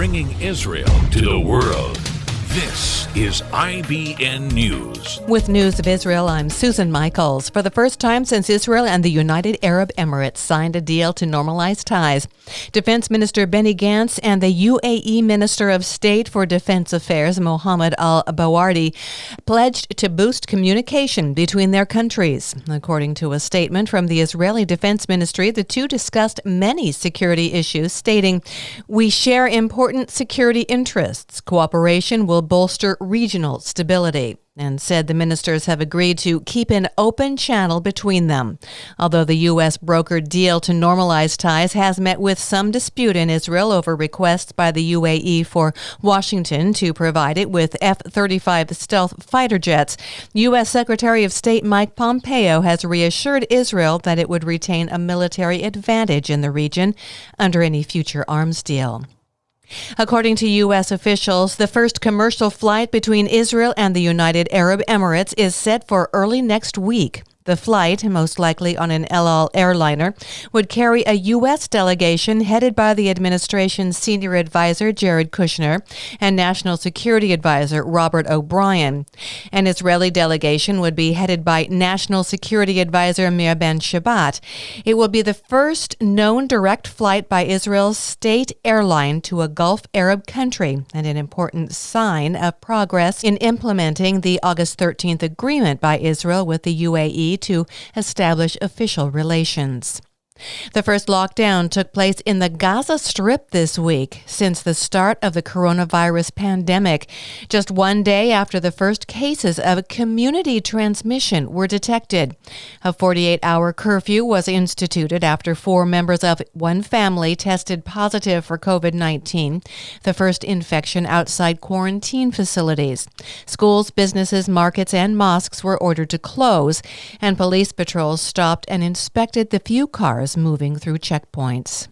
bringing Israel to the world. This is IBN News. With news of Israel, I'm Susan Michaels. For the first time since Israel and the United Arab Emirates signed a deal to normalize ties, Defense Minister Benny Gantz and the UAE Minister of State for Defense Affairs, Mohammed al-Bawardi, pledged to boost communication between their countries. According to a statement from the Israeli Defense Ministry, the two discussed many security issues, stating, "We share important security interests. Cooperation will bolster regional stability," and said the ministers have agreed to keep an open channel between them. Although the U.S. brokered deal to normalize ties has met with some dispute in Israel over requests by the UAE for Washington to provide it with F-35 stealth fighter jets, U.S. Secretary of State Mike Pompeo has reassured Israel that it would retain a military advantage in the region under any future arms deal. According to U.S. officials, the first commercial flight between Israel and the United Arab Emirates is set for early next week. The flight, most likely on an El Al airliner, would carry a U.S. delegation headed by the administration's senior advisor, Jared Kushner, and National Security Advisor, Robert O'Brien. An Israeli delegation would be headed by National Security Advisor, Meir Ben-Shabbat. It will be the first known direct flight by Israel's state airline to a Gulf Arab country and an important sign of progress in implementing the August 13th agreement by Israel with the UAE to establish official relations. The first lockdown took place in the Gaza Strip this week since the start of the coronavirus pandemic, just one day after the first cases of community transmission were detected. A 48-hour curfew was instituted after 4 members of one family tested positive for COVID-19, the first infection outside quarantine facilities. Schools, businesses, markets, and mosques were ordered to close, and police patrols stopped and inspected the few cars moving through checkpoints.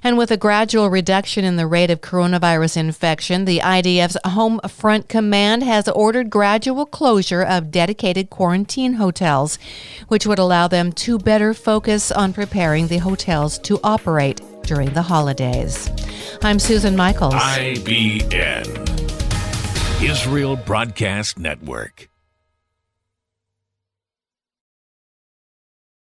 And with a gradual reduction in the rate of coronavirus infection, the IDF's Home Front Command has ordered gradual closure of dedicated quarantine hotels, which would allow them to better focus on preparing the hotels to operate during the holidays. I'm Susan Michaels. IBN, Israel Broadcast Network.